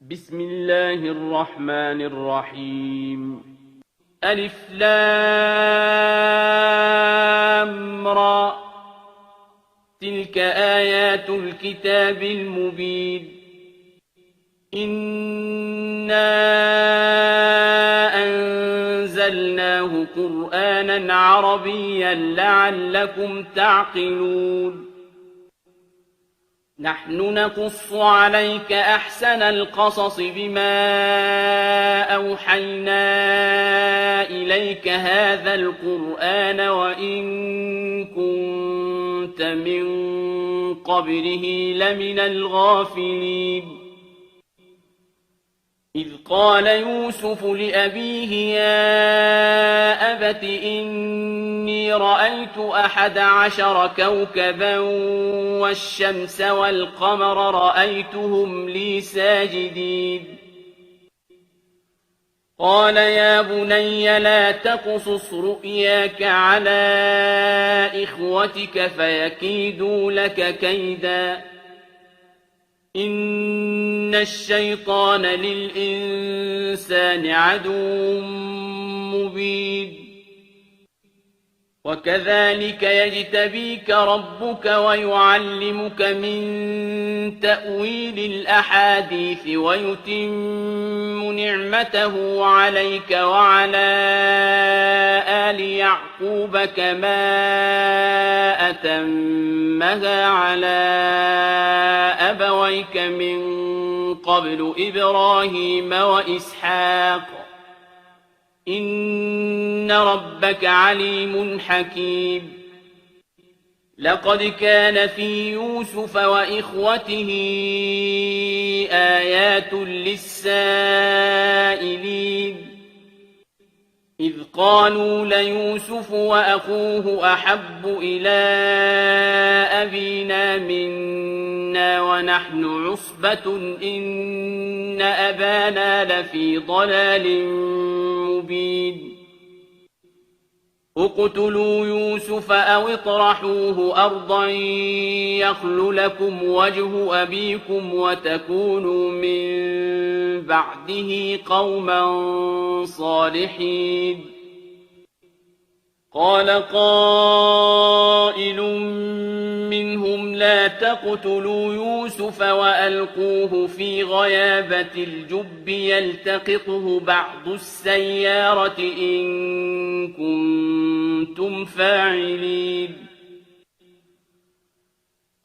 بسم الله الرحمن الرحيم ألف لام را تلك آيات الكتاب المبين إنا أنزلناه قرآنا عربيا لعلكم تعقلون نحن نقص عليك أحسن القصص بما أوحينا إليك هذا القرآن وإن كنت من قبله لمن الغافلين إذ قال يوسف لأبيه يا أبت إني رأيت 11 كوكبا والشمس والقمر رأيتهم لي ساجدين قال يا بني لا تقصص رؤياك على إخوتك فيكيدوا لك كيدا إن الشيطان للإنسان عدو مبين وكذلك يجتبيك ربك ويعلمك من تأويل الأحاديث ويتم نعمته عليك وعلى آل يعقوب كما أتمها على أبويك من قبل إبراهيم وإسحاق إن ربك عليم حكيم لقد كان في يوسف وإخوته آيات للسائلين إذ قالوا ليوسف وأخوه أحب إلى أبينا منا ونحن عصبة إن أبانا لفي ضلال مبين اقتلوا يوسف أو اطرحوه أرضا يخل لكم وجه أبيكم وتكونوا من بعده قوما صالحين قال قائل منهم لا تقتلوا يوسف وألقوه في غيابة الجب يلتقطه بعض السيارة إن كنتم فاعلين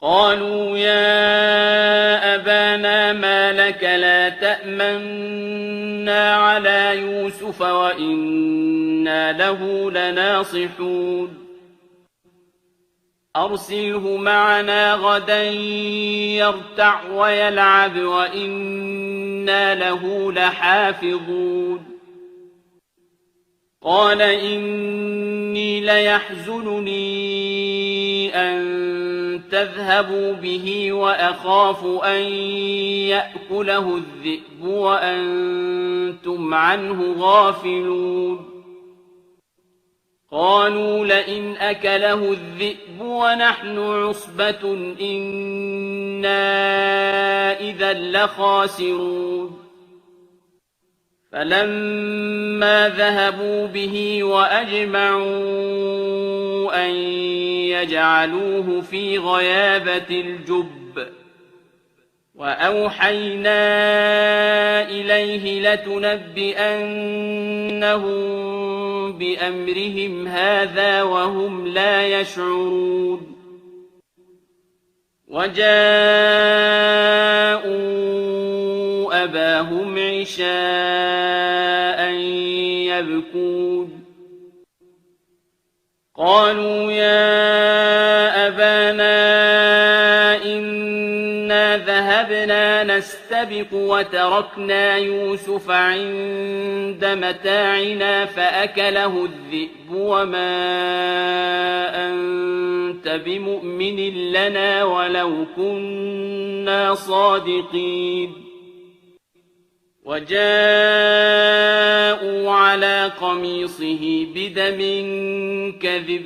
قالوا يا أبانا ما لك لا تأمنا على يوسف وإنا له لناصحون أرسله معنا غدا يرتع ويلعب وإنا له لحافظون قال إني ليحزنني أن تذهبوا به وأخاف أن يأكله الذئب وأنتم عنه غافلون قالوا لئن أكله الذئب ونحن عصبة إنا إذا لخاسرون فلما ذهبوا به وأجمعوا أن يجعلوه في غيابة الجب وأوحينا إليه لتنبئنهم بأمرهم هذا وهم لا يشعرون وجاءوا أباهم عشاء يبكون قالوا يا أبانا إنا ذهبنا نستبق وتركنا يوسف عند متاعنا فأكله الذئب وما أنت بمؤمن لنا ولو كنا صادقين وجاءوا على قميصه بدم كذب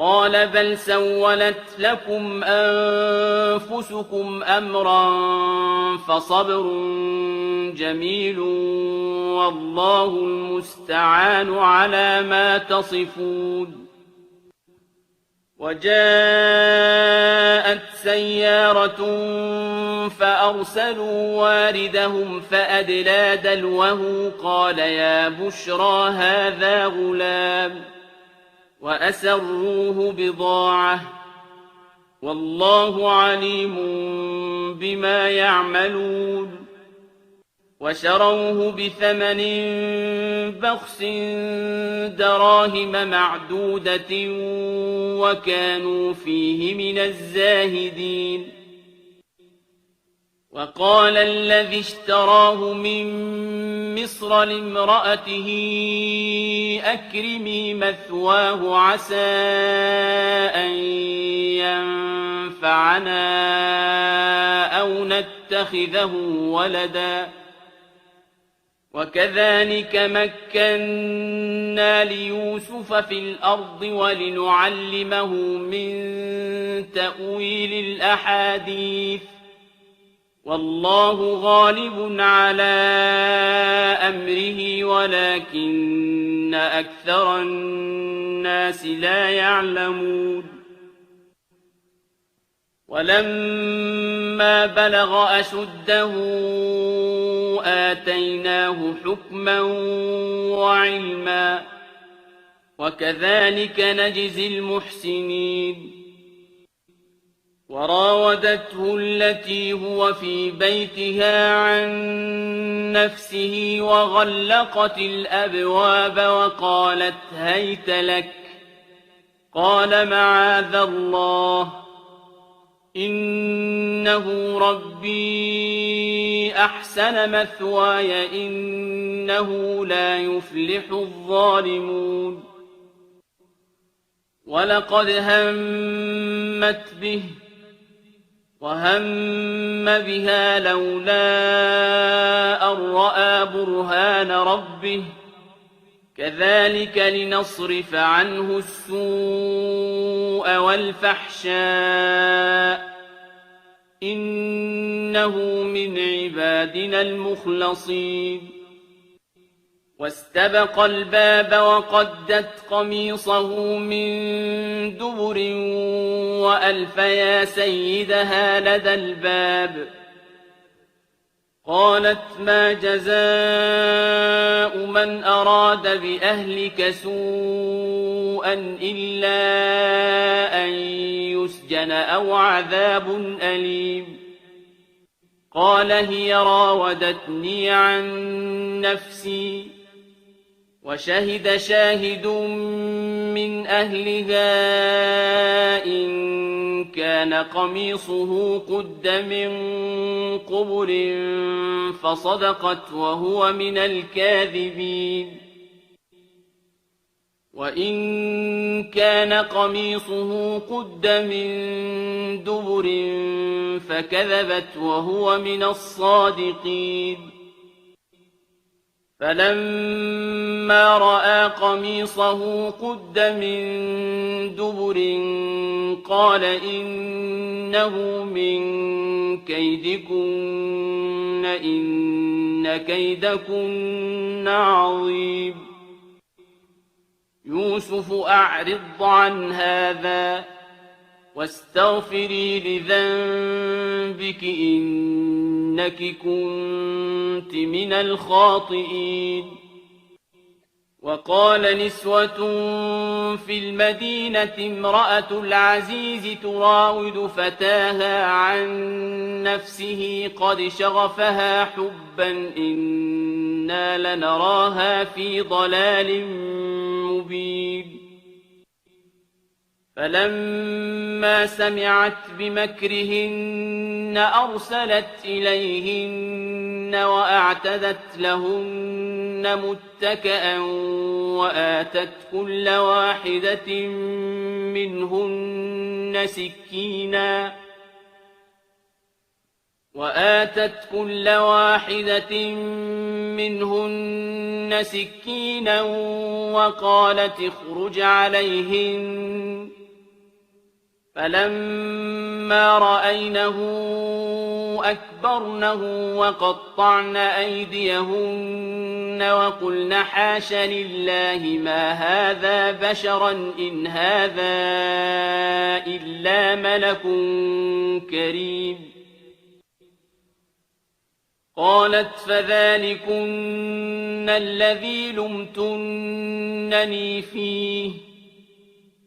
قال بل سولت لكم أنفسكم أمرا فصبر جميل والله المستعان على ما تصفون وجاءت سيارة فأرسلوا واردهم فأدلى دلوه قال يا بشرى هذا غلام وأسروه بضاعة والله عليم بما يعملون وشروه بثمن بخس دراهم معدودة وكانوا فيه من الزاهدين وقال الذي اشتراه من مصر لامرأته أكرمي مثواه عسى أن ينفعنا أو نتخذه ولدا وكذلك مكنا ليوسف في الأرض ولنعلمه من تأويل الأحاديث والله غالب على أمره ولكن أكثر الناس لا يعلمون ولما بلغ أشده آتيناه حكما وعلما وكذلك نجزي المحسنين وراودته التي هو في بيتها عن نفسه وغلقت الأبواب وقالت هيت لك قال معاذ الله إنه ربي أحسن مثواي إنه لا يفلح الظالمون ولقد همت به وهم بها لولا أن رأى برهان ربه كذلك لنصرف عنه السوء والفحشاء إنه من عبادنا المخلصين واستبق الباب وقدت قميصه من دبر وألف يا سيدها لدى الباب قالت ما جزاء من أراد بأهلك سوءا إلا أن يسجن أو عذاب أليم قال هي راودتني عن نفسي وشهد شاهد من أهلها إن كان قميصه قد من قبل فصدقت وهو من الكاذبين وإن كان قميصه قد من دبر فكذبت وهو من الصادقين فلما رأى قميصه قد من دبر قال إنه من كيدكن إن كيدكن عظيم يوسف أعرض عن هذا واستغفري لذنبك إنك كنت من الخاطئين وقال نسوة في المدينة امرأة العزيز تراود فتاها عن نفسه قد شغفها حبا إنا لنراها في ضلال مبين فلما سمعت بمكرهن أرسلت إليهن وأعتدت لهن متكئا وآتت كل واحدة منهن سكينا وقالت اخرج عليهن فلما رأينه أكبرنه وقطعن أيديهن وقلن حاش لله ما هذا بشرا إن هذا إلا ملك كريم. قالت فذلكن الذي لمتنني فيه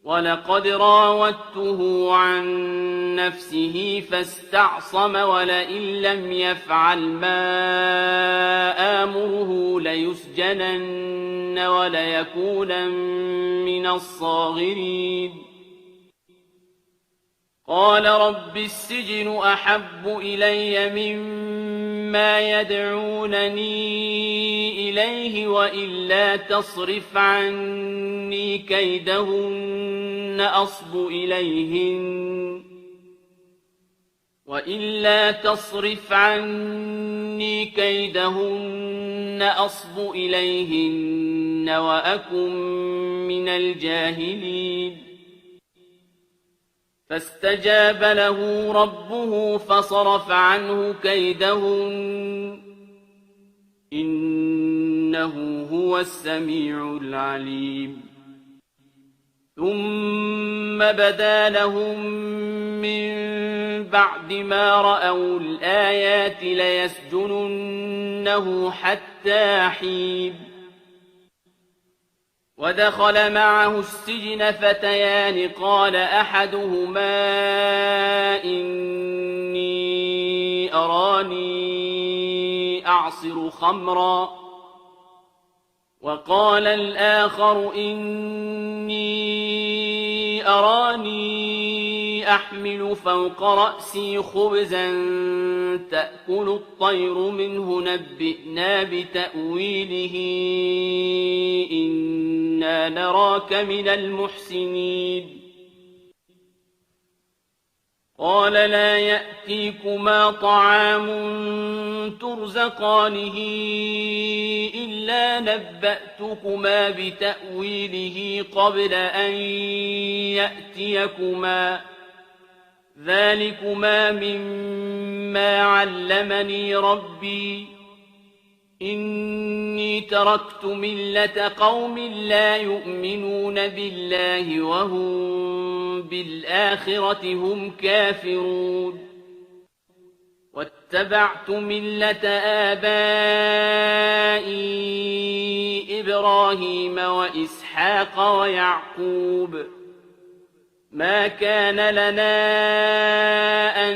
ولقد راودته عن نفسه فاستعصم ولئن لم يفعل ما آمره ليسجنن وليكونن من الصاغرين. قال رب السجن أحب إلي مما يدعونني إليه وإلا تصرف عني كيدهن أصب إليهن وأكن من الجاهلين. فاستجاب له ربه فصرف عنه كيدهن إنه هو السميع العليم. ثم بدا لهم من بعد ما رأوا الآيات ليسجننه حتى حين. ودخل معه السجن فتيان قال أحدهما إني أراني أعصر خمرا وقال الآخر إني أراني أحمل فوق رأسي خبزا تأكل الطير منه نبئنا بتأويله إنا نراك من المحسنين. قال لا يأتيكما طعام ترزقانه إلا نبأتكما بتأويله قبل أن يأتيكما ذلكما مما علمني ربي إني تركت ملة قوم لا يؤمنون بالله وهم بالآخرة هم كافرون واتبعت ملة آبائي إبراهيم وإسحاق ويعقوب ما كان لنا أن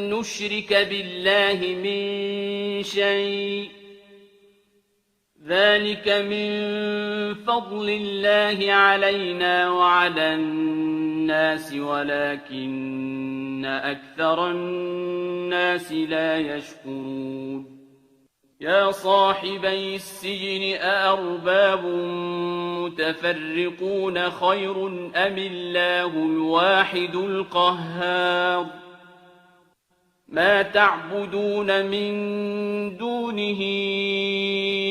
نشرك بالله من شيء ذلك من فضل الله علينا وعلى الناس ولكن أكثر الناس لا يشكرون. يا صاحبي السجن أأرباب متفرقون خير أم الله الواحد القهار. ما تعبدون من دونه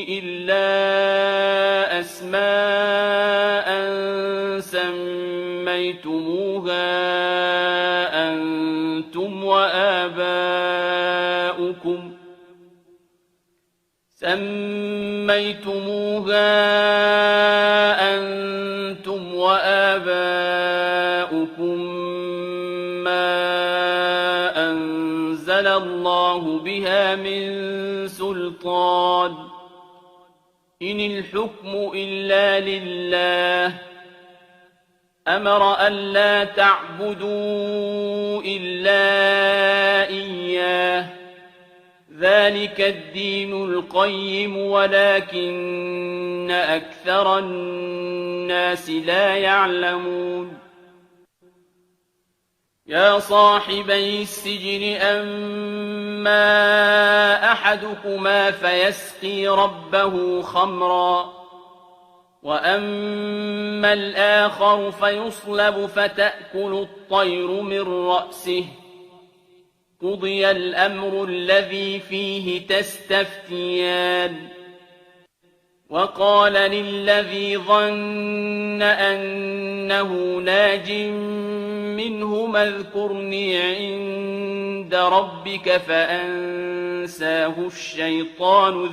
إلا أسماء سميتموها أنتم وآباؤكم ما أنزل الله بها من سلطان إن الحكم إلا لله أمر ألا تعبدوا إلا إياه ذلك الدين القيم ولكن أكثر الناس لا يعلمون. يا صاحبي السجن أما أحدكما فيسقي ربه خمرا وأما الآخر فيصلب فتأكل الطير من رأسه قضي الأمر الذي فيه تستفتيان. وقال للذي ظن أنه ناج منهما اذكرني عند ربك فأنساه الشيطان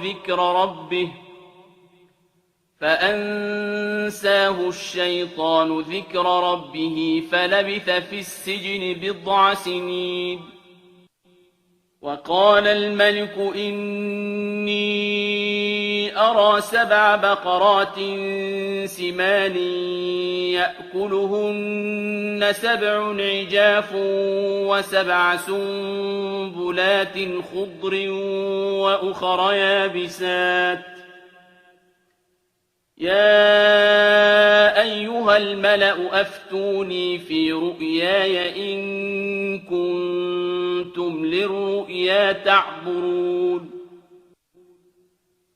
ذكر ربه فلبث في السجن بضع سنين. وقال الملك إني أرى 7 بقرات سمان يأكلهن 7 عجاف و7 سنبلات خضر وأخر يابسات. يا أيها الملأ أفتوني في رؤياي إن كنتم للرؤيا تعبرون.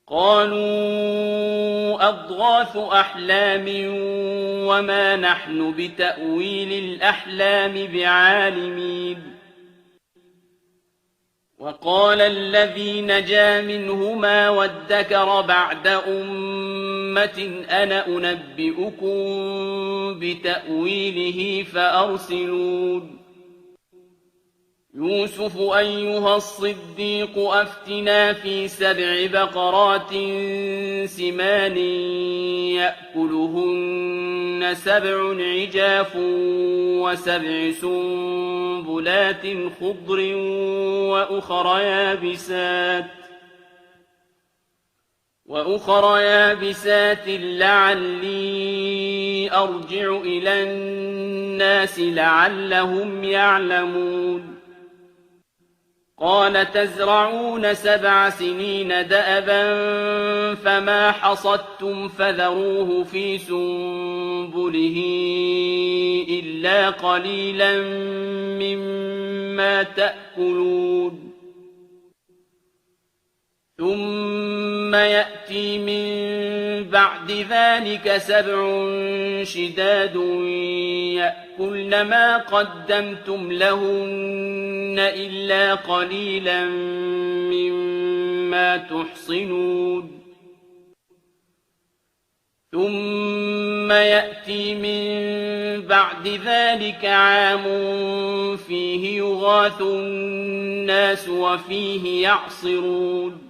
قالوا أضغاث أحلام وما نحن بتأويل الأحلام بعالمين. وقال الذي نجا منهما وادكر بعد أمة أنا أنبئكم بتأويله فأرسلون. يوسف أيها الصديق أفتنا في 7 بقرات سمان يأكلهن 7 عجاف و7 سنبلات خضر وأخر يابسات لعلي أرجع إلى الناس لعلهم يعلمون. قال تزرعون 7 سنين دأبا فما حصدتم فذروه في سنبله إلا قليلا مما تأكلون. ثم يأتي من بعد ذلك 7 شداد يأكلن ما قدمتم لهن إلا قليلا مما تحصنون. ثم يأتي من بعد ذلك عام فيه يغاث الناس وفيه يعصرون.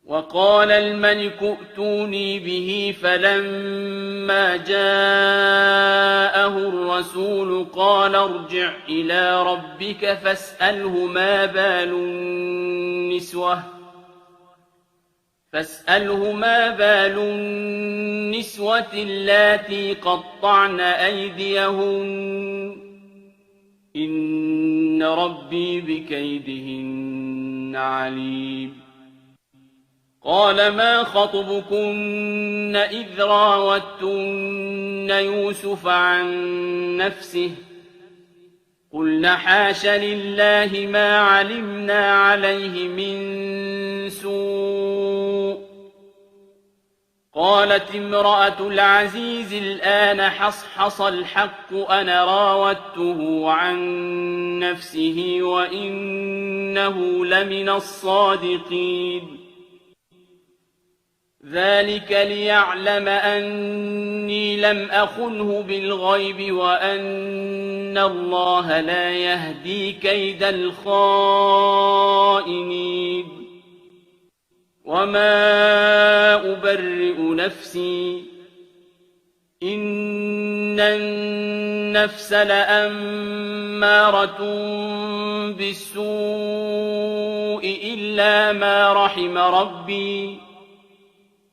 وقال الملك ائتوني به فلما جاءه الرسول قال ارجع إلى ربك فاسأله ما بال النسوة اللاتي قطعن أيديهن إن ربي بكيدهن عليم. قال ما خطبكن إذ راوتن يوسف عن نفسه قلن حاش لله ما علمنا عليه من سوء. قالت امرأة العزيز الآن حصحص الحق أنا راودته عن نفسه وإنه لمن الصادقين. ذلك ليعلم أني لم أخنه بالغيب وأن الله لا يهدي كيد الخائنين. وما أبرئ نفسي إن النفس لأمارة بالسوء إلا ما رحم ربي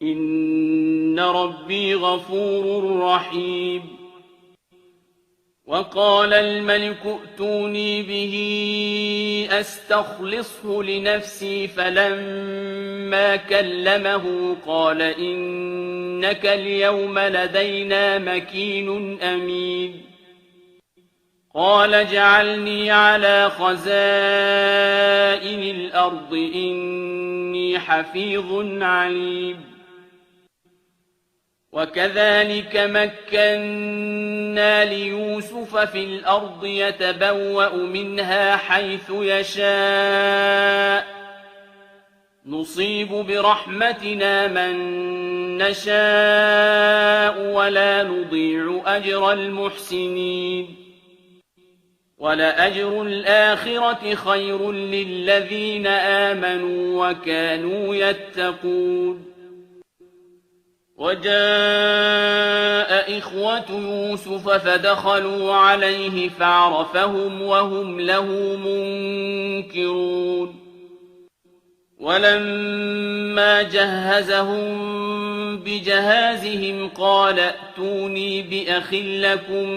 إن ربي غفور رحيم. وقال الملك ائتوني به أستخلصه لنفسي فلما كلمه قال إنك اليوم لدينا مكين أمين. قال اجعلني على خزائن الأرض إني حفيظ عليم. وكذلك مكنا ليوسف في الأرض يتبوأ منها حيث يشاء نصيب برحمتنا من نشاء ولا نضيع أجر المحسنين ولأجر الآخرة خير للذين آمنوا وكانوا يتقون وجاء إخوة يوسف فدخلوا عليه فعرفهم وهم له منكرون ولما جهزهم بجهازهم قال ائتوني بأخ لكم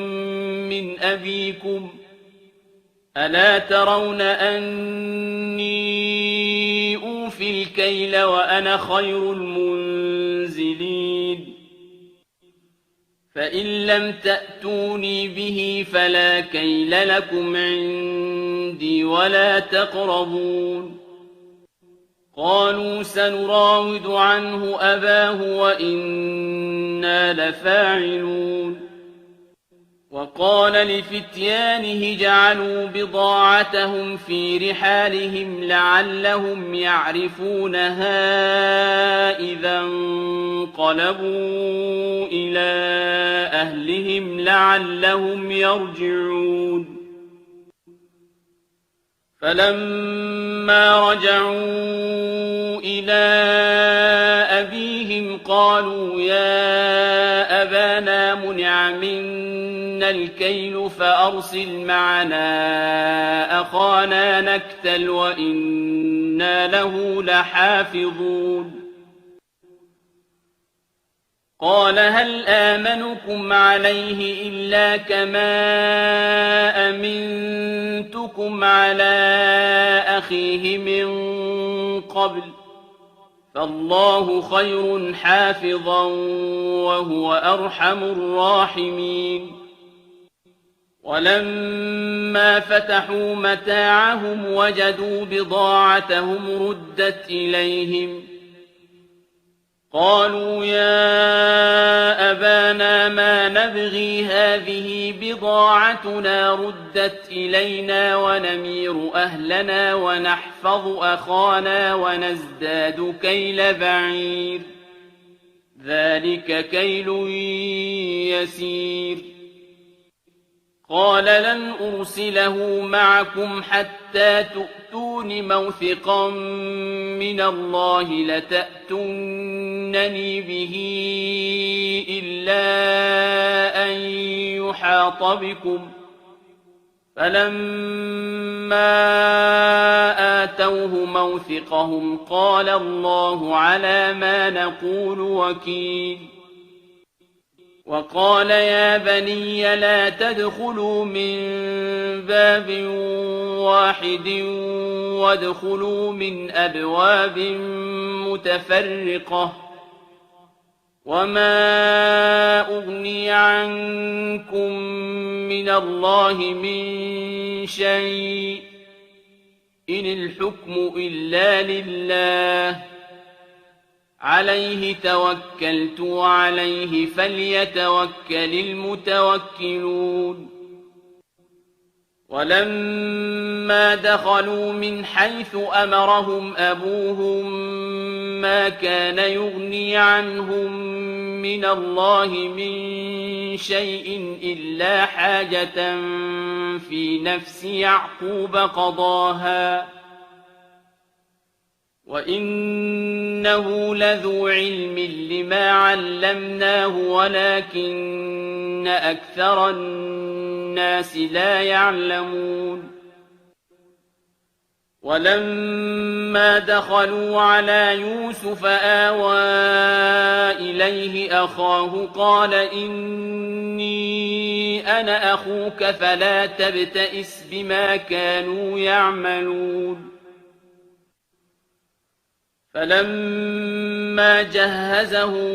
من أبيكم ألا ترون أني أوفي الكيل وأنا خير المنزلين فإن لم تأتوني به فلا كيل لكم عندي ولا تقربون قالوا سنراود عنه أباه وإنا لفاعلون وقال لفتيانه جعلوا بضاعتهم في رحالهم لعلهم يعرفونها إذا انقلبوا إلى أهلهم لعلهم يرجعون فلما رجعوا إلى أبيهم قالوا يا أبانا منع منا الكيل فأرسل معنا أخانا نكتل وإنا له لحافظون قال هل آمنكم عليه إلا كما أمنتكم على أخيه من قبل فالله خير حافظا وهو أرحم الراحمين ولما فتحوا متاعهم وجدوا بضاعتهم ردت إليهم قالوا يا أبانا ما نبغي هذه بضاعتنا ردت إلينا ونمير أهلنا ونحفظ أخانا ونزداد كيل بعير ذلك كيل يسير قال لن أرسله معكم حتى تؤتون موثقا من الله لتأتونني به إلا أن يحاط بكم فلما آتوه موثقهم قال الله على ما نقول وكيل وقال يا بني لا تدخلوا من باب واحد وادخلوا من أبواب متفرقة وما أغني عنكم من الله من شيء إن الحكم إلا لله عليه توكلت وعليه فليتوكل المتوكلون ولما دخلوا من حيث أمرهم أبوهم ما كان يغني عنهم من الله من شيء إلا حاجة في نفس يعقوب قضاها وإنه لذو علم لما علمناه ولكن أكثر الناس لا يعلمون ولما دخلوا على يوسف آوى إليه أخاه قال إني أنا أخوك فلا تبتئس بما كانوا يعملون فلما جهزهم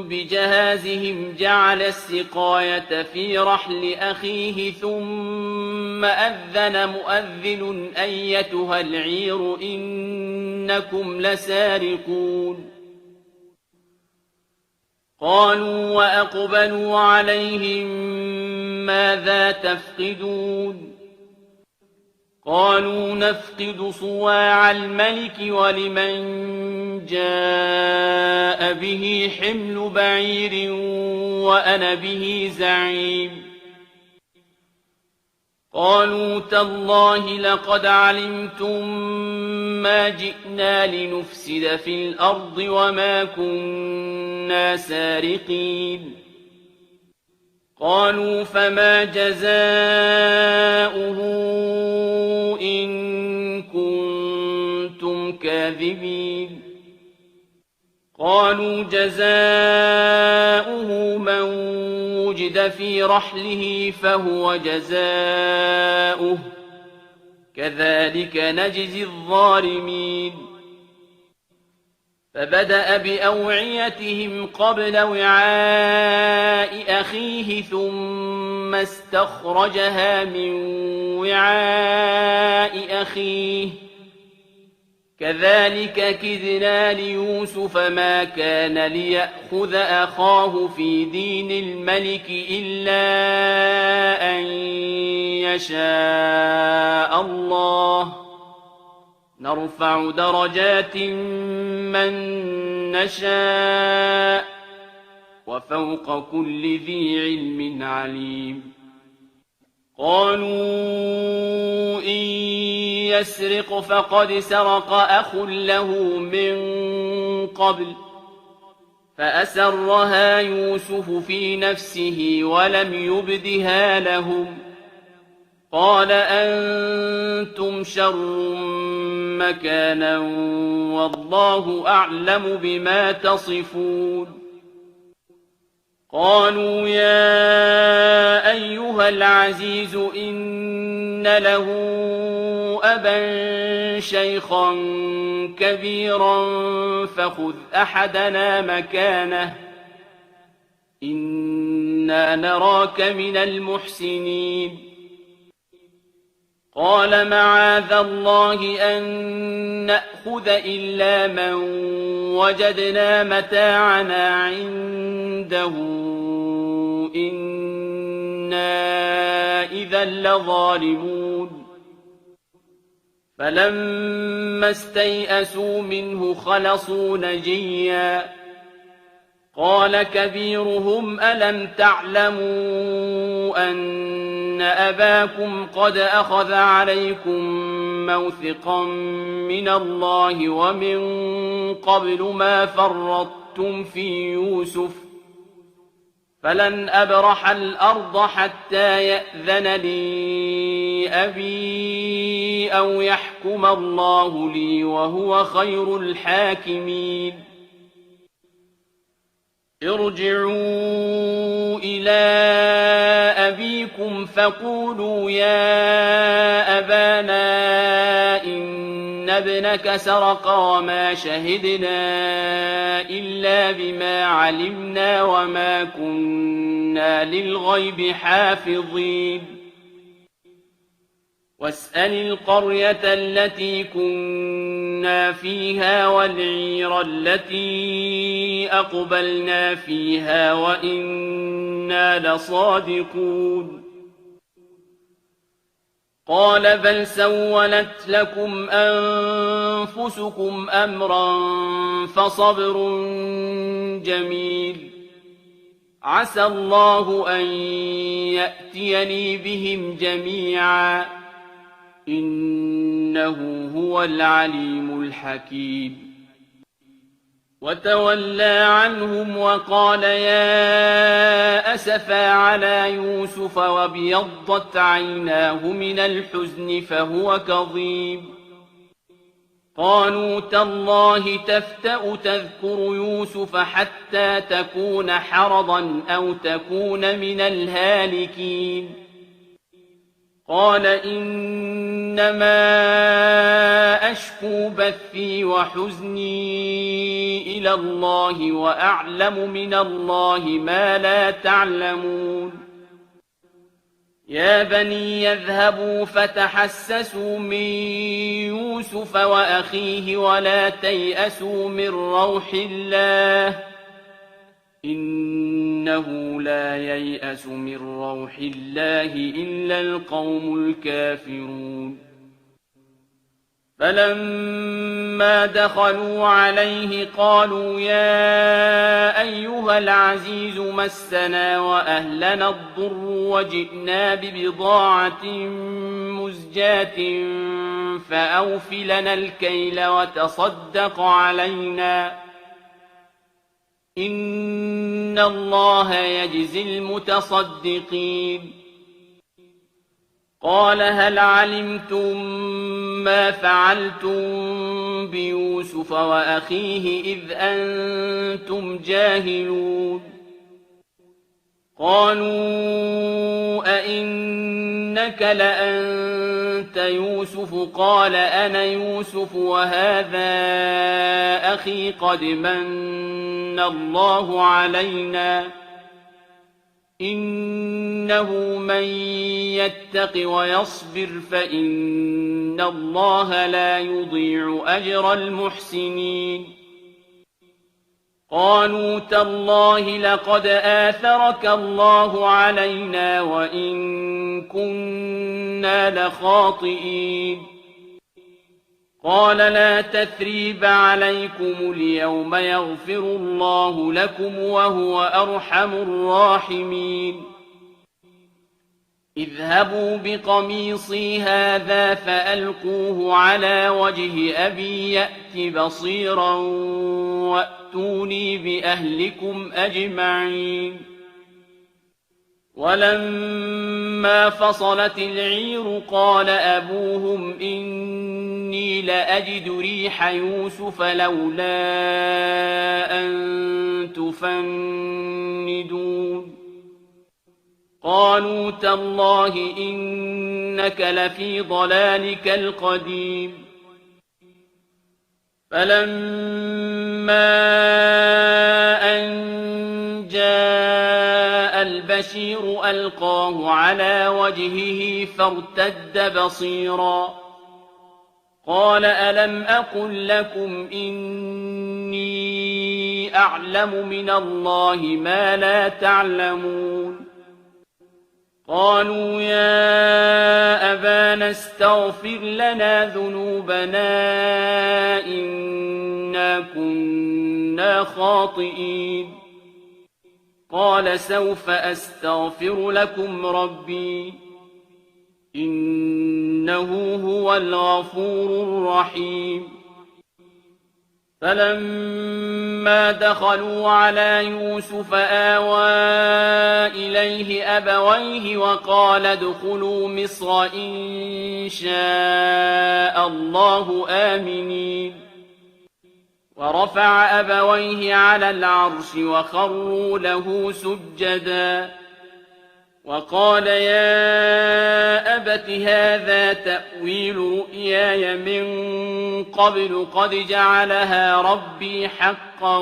بجهازهم جعل السقاية في رحل أخيه ثم أذن مؤذن أيتها العير إنكم لسارقون قالوا وأقبلوا عليهم ماذا تفقدون قالوا نفقد صواع الملك ولمن جاء به حمل بعير وأنا به زعيم قالوا تالله لقد علمتم ما جئنا لنفسد في الأرض وما كنا سارقين قالوا فما جزاؤه إن كنتم كاذبين قالوا جزاؤه من وجد في رحله فهو جزاؤه كذلك نجزي الظالمين فبدأ بأوعيتهم قبل وعاء أخيه ثم استخرجها من وعاء أخيه كذلك كدنا ليوسف ما كان ليأخذ أخاه في دين الملك إلا أن يشاء الله نرفع درجات من نشاء وفوق كل ذي علم عليم قالوا إن يسرق فقد سرق أخ له من قبل فأسرها يوسف في نفسه ولم يبدها لهم قال أنتم شر مكانا والله أعلم بما تصفون قالوا يا أيها العزيز إن له أبا شيخا كبيرا فخذ أحدنا مكانه إنا نراك من المحسنين قال معاذ الله أن نأخذ إلا من وجدنا متاعنا عنده إنا إذا لظالمون فلما استيئسوا منه خلصوا نجيا قال كبيرهم ألم تعلموا أن أباكم قد أخذ عليكم موثقا من الله ومن قبل ما فرطتم في يوسف فلن أبرح الأرض حتى يأذن لي أبي أو يحكم الله لي وهو خير الحاكمين ارجعوا إلى أبيكم فقولوا يا أبانا إن ابنك سرق وما شهدنا إلا بما علمنا وما كنا للغيب حافظين واسأل القرية التي كنا فيها والعير التي أقبلنا فيها وإنا لصادقون قال بل سولت لكم أنفسكم أمرا فصبر جميل عسى الله أن يأتيني بهم جميعا إنه هو العليم الحكيم وتولى عنهم وقال يا أسفا على يوسف وابيضت عيناه من الحزن فهو كظيم قالوا تالله تفتأ تذكر يوسف حتى تكون حرضا أو تكون من الهالكين قال إنما أشكو بثي وحزني إلى الله وأعلم من الله ما لا تعلمون يا بني يذهبوا فتحسسوا من يوسف وأخيه ولا تيأسوا من روح الله إنه لا ييأس من روح الله إلا القوم الكافرون فلما دخلوا عليه قالوا يا أيها العزيز مسنا وأهلنا الضر وجئنا ببضاعة مزجاة فأوف لنا الكيل وتصدق علينا إن الله يجزي المتصدقين قال هل علمتم ما فعلتم بيوسف وأخيه إذ أنتم جاهلون قالوا أئنك لأنت يوسف قال أنا يوسف وهذا أخي قد من الله علينا إنه من يتق ويصبر فإن الله لا يضيع أجر المحسنين قالوا تالله لقد آثرك الله علينا وإن كنا لخاطئين قال لا تثريب عليكم اليوم يغفر الله لكم وهو أرحم الراحمين اذهبوا بقميصي هذا فألقوه على وجه أبي يأت بصيرا وأتوني بأهلكم أجمعين ولما فصلت العير قال أبوهم إني لأجد ريح يوسف لولا أن تفندون قالوا تالله إنك لفي ضلالك القديم فلما أن جاء البشير ألقاه على وجهه فارتد بصيرا قال ألم أقل لكم إني أعلم من الله ما لا تعلمون قالوا يا أبانا استغفر لنا ذنوبنا إنا كنا خاطئين قال سوف أستغفر لكم ربي إنه هو الغفور الرحيم فلما دخلوا على يوسف آوى إليه أبويه وقال ادخلوا مصر إن شاء الله آمنين ورفع أبويه على العرش وخروا له سجدا وقال يا أبت هذا تأويل رؤياي من قبل قد جعلها ربي حقا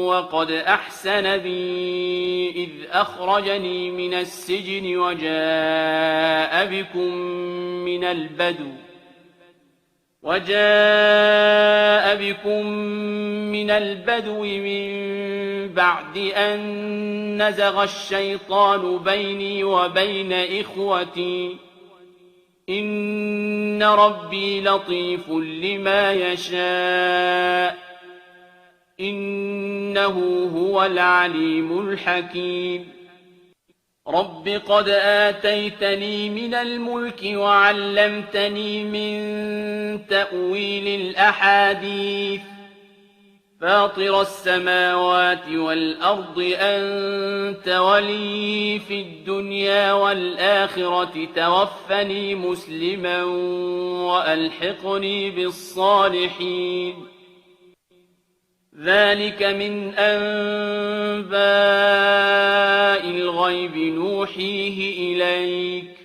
وقد أحسن بي إذ أخرجني من السجن وجاء بكم من البدو من بعد أن نزغ الشيطان بيني وبين إخوتي إن ربي لطيف لما يشاء إنه هو العليم الحكيم رب قد آتيتني من الملك وعلمتني من تأويل الأحاديث فاطر السماوات والأرض أنت ولي في الدنيا والآخرة توفني مسلما وألحقني بالصالحين ذلك من أنباء الغيب نوحيه إليك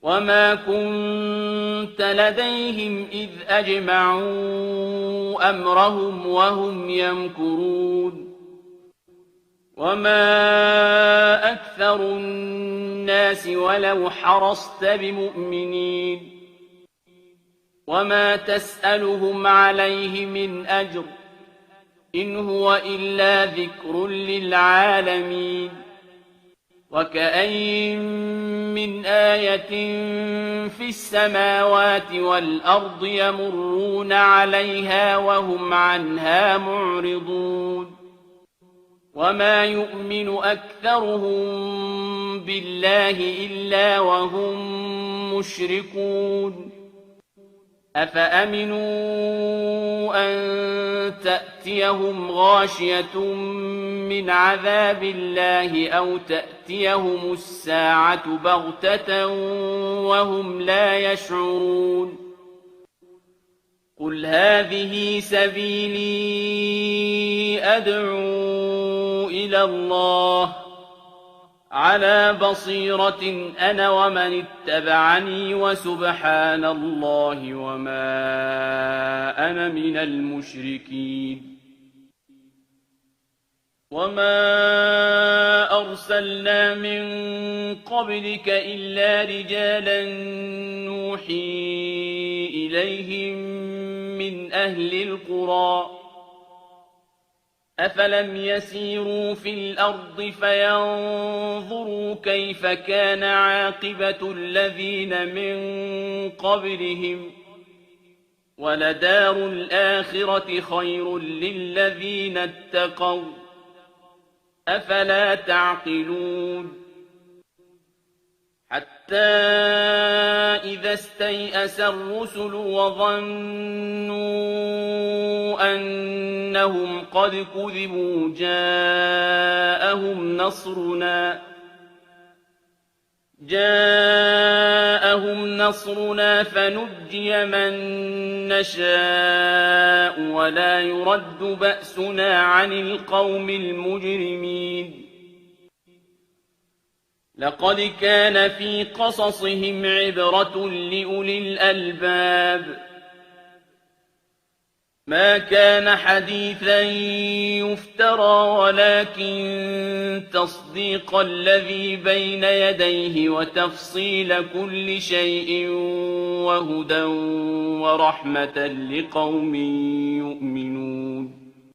وما كنت لديهم إذ أجمعوا أمرهم وهم يمكرون وما أكثر الناس ولو حرصت بمؤمنين وما تسألهم عليه من أجر إن هو إلا ذكر للعالمين وكأين من آية في السماوات والأرض يمرون عليها وهم عنها معرضون وما يؤمن أكثرهم بالله إلا وهم مشركون أفأمنوا أن تأتيهم غاشية من عذاب الله أو تأتيهم الساعة بغتة وهم لا يشعرون قل هذه سبيلي أدعو إلى الله على بصيرة أنا ومن اتبعني وسبحان الله وما أنا من المشركين وما أرسلنا من قبلك إلا رجالا نوحي إليهم من أهل القرى أفلم يسيروا في الأرض فينظروا كيف كان عاقبة الذين من قبلهم ولدار الآخرة خير للذين اتقوا أفلا تعقلون حتى إذا استيأس الرسل وظنوا أنهم قد كذبوا جاءهم نصرنا فنجي من نشاء ولا يرد بأسنا عن القوم المجرمين لقد كان في قصصهم عبرة لأولي الألباب ما كان حديثا يفترى ولكن تصديق الذي بين يديه وتفصيل كل شيء وهدى ورحمة لقوم